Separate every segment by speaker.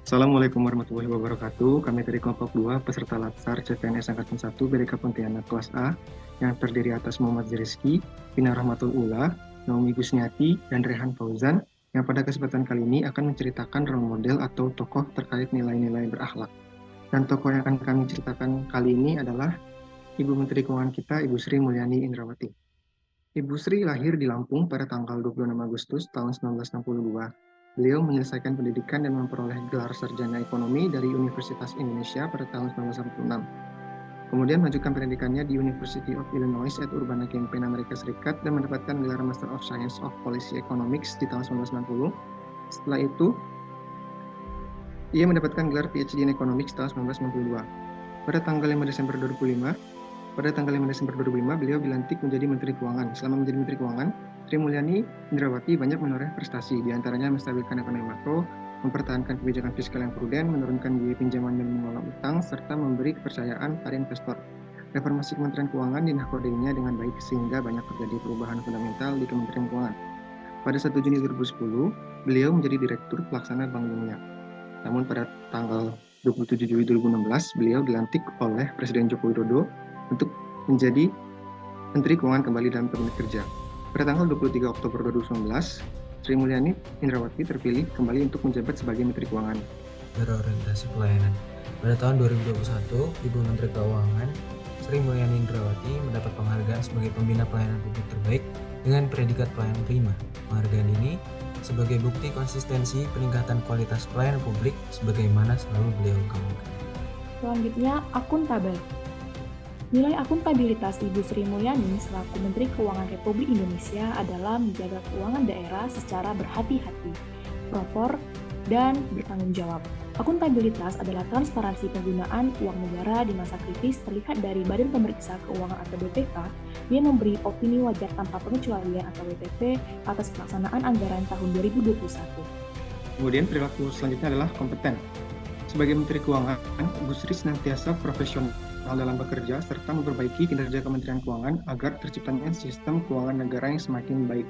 Speaker 1: Assalamualaikum warahmatullahi wabarakatuh. Kami dari kelompok 2 peserta Latsar CPNS Angkatan 1 BDK Pontianak kelas A yang terdiri atas Muhammad Ziriski, Vina Rahmatul Ula, Naomi Gusniati, dan Rehan Fauzan yang pada kesempatan kali ini akan menceritakan role model atau tokoh terkait nilai-nilai berakhlak. Dan tokoh yang akan kami ceritakan kali ini adalah Ibu Menteri Keuangan kita, Ibu Sri Mulyani Indrawati. Ibu Sri lahir di Lampung pada tanggal 26 Agustus tahun 1962. Beliau menyelesaikan pendidikan dan memperoleh gelar sarjana ekonomi dari Universitas Indonesia pada tahun 1946. Kemudian melanjutkan pendidikannya di University of Illinois at Urbana-Champaign, Amerika Serikat dan mendapatkan gelar Master of Science of Policy Economics di tahun 1990. Setelah itu, ia mendapatkan gelar PhD in Economics tahun 1992. Pada tanggal 5 Desember 2005, beliau dilantik menjadi Menteri Keuangan. Selama menjadi Menteri Keuangan, Sri Mulyani Indrawati banyak menoreh prestasi, diantaranya menstabilkan ekonomi makro, mempertahankan kebijakan fiskal yang prudent, menurunkan biaya pinjaman dan mengelola utang, serta memberi kepercayaan pada investor. Reformasi Kementerian Keuangan dinahkodenya dengan baik sehingga banyak terjadi perubahan fundamental di Kementerian Keuangan. Pada 1 Juni 2010, beliau menjadi Direktur Pelaksana Bank Dunia. Namun pada tanggal 27 Juli 2016, beliau dilantik oleh Presiden Joko Widodo untuk menjadi Menteri Keuangan kembali dalam Kabinet Kerja. Pada tanggal 23 Oktober 2019, Sri Mulyani Indrawati terpilih kembali untuk menjabat sebagai Menteri Keuangan.
Speaker 2: Berorientasi pelayanan. Pada tahun 2021, Ibu Menteri Keuangan Sri Mulyani Indrawati mendapat penghargaan sebagai pembina pelayanan publik terbaik dengan predikat pelayanan prima. Penghargaan ini sebagai bukti konsistensi peningkatan kualitas pelayanan publik sebagaimana selalu beliau gaungkan.
Speaker 3: Selanjutnya, akuntabel. Nilai akuntabilitas Ibu Sri Mulyani selaku Menteri Keuangan Republik Indonesia adalah menjaga keuangan daerah secara berhati-hati, proper, dan bertanggung jawab. Akuntabilitas adalah transparansi penggunaan uang negara di masa kritis terlihat dari Badan Pemeriksa Keuangan atau BPK yang memberi opini wajar tanpa pengecualian atau WTP atas pelaksanaan anggaran tahun 2021.
Speaker 1: Kemudian perilaku selanjutnya adalah kompeten. Sebagai Menteri Keuangan, Ibu Sri senantiasa profesional dalam bekerja serta memperbaiki kinerja Kementerian Keuangan agar terciptanya sistem keuangan negara yang semakin baik.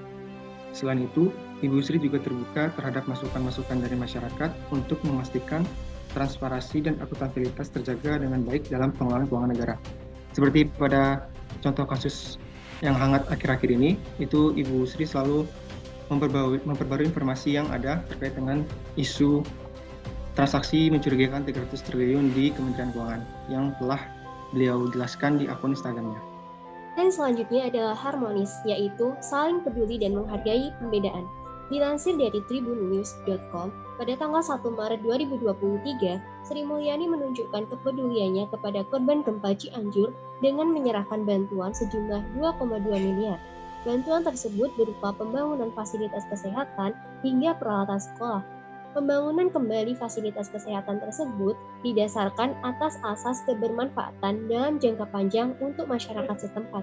Speaker 1: Selain itu, Ibu Sri juga terbuka terhadap masukan-masukan dari masyarakat untuk memastikan transparansi dan akuntabilitas terjaga dengan baik dalam pengelolaan keuangan negara. Seperti pada contoh kasus yang hangat akhir-akhir ini, itu Ibu Sri selalu memperbarui informasi yang ada terkait dengan isu transaksi mencurigakan 300 triliun di Kementerian Keuangan yang telah beliau jelaskan di akun Instagramnya.
Speaker 4: Dan selanjutnya adalah harmonis, yaitu saling peduli dan menghargai perbedaan. Dilansir dari tribunnews.com, pada tanggal 1 Maret 2023, Sri Mulyani menunjukkan kepeduliannya kepada korban gempa Cianjur dengan menyerahkan bantuan sejumlah 2,2 miliar. Bantuan tersebut berupa pembangunan fasilitas kesehatan hingga peralatan sekolah. Pembangunan kembali fasilitas kesehatan tersebut didasarkan atas asas kebermanfaatan dalam jangka panjang untuk masyarakat setempat.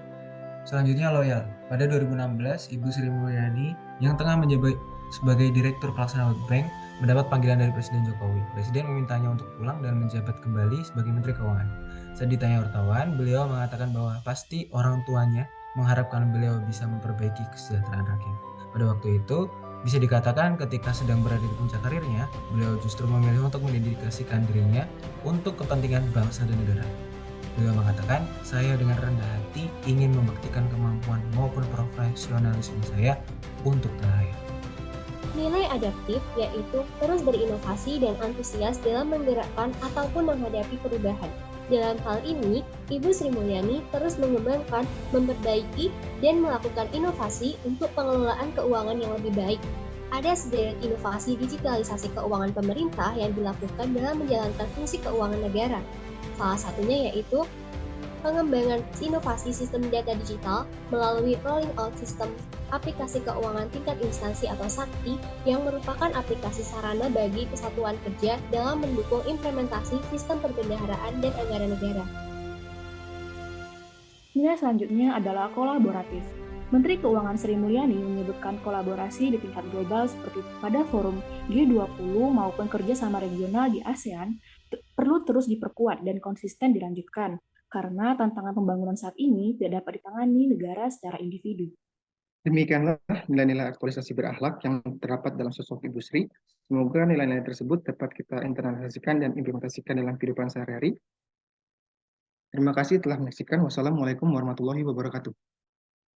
Speaker 2: Selanjutnya loyal. Pada 2016, Ibu Sri Mulyani yang tengah menjabat sebagai Direktur Pelaksana World Bank mendapat panggilan dari Presiden Jokowi. Presiden memintanya untuk pulang dan menjabat kembali sebagai Menteri Keuangan. Saat ditanya wartawan, beliau mengatakan bahwa pasti orang tuanya mengharapkan beliau bisa memperbaiki kesejahteraan rakyat. Pada waktu itu, bisa dikatakan ketika sedang berada di puncak karirnya, beliau justru memilih untuk mendedikasikan dirinya untuk kepentingan bangsa dan negara. Beliau mengatakan, saya dengan rendah hati ingin membuktikan kemampuan maupun profesionalisme saya untuk tanah air.
Speaker 4: Nilai adaptif yaitu terus berinovasi dan antusias dalam menggerakkan ataupun menghadapi perubahan. Dalam hal ini, Ibu Sri Mulyani terus mengembangkan, memperbaiki, dan melakukan inovasi untuk pengelolaan keuangan yang lebih baik. Ada sederet inovasi digitalisasi keuangan pemerintah yang dilakukan dalam menjalankan fungsi keuangan negara. Salah satunya yaitu pengembangan inovasi sistem data digital melalui rolling out sistem aplikasi keuangan tingkat instansi atau SAKTI yang merupakan aplikasi sarana bagi kesatuan kerja dalam mendukung implementasi sistem perbendaharaan dan anggaran negara.
Speaker 3: Nilai selanjutnya adalah kolaboratif. Menteri Keuangan Sri Mulyani menyebutkan kolaborasi di tingkat global seperti pada forum G20 maupun kerjasama regional di ASEAN perlu terus diperkuat dan konsisten dilanjutkan, karena tantangan pembangunan saat ini tidak dapat ditangani negara secara individu.
Speaker 1: Demikianlah nilai-nilai aktualisasi berakhlak yang terdapat dalam sosok Ibu Sri. Semoga nilai-nilai tersebut dapat kita internalisasikan dan implementasikan dalam kehidupan sehari-hari. Terima kasih telah menyaksikan. Wassalamualaikum warahmatullahi wabarakatuh.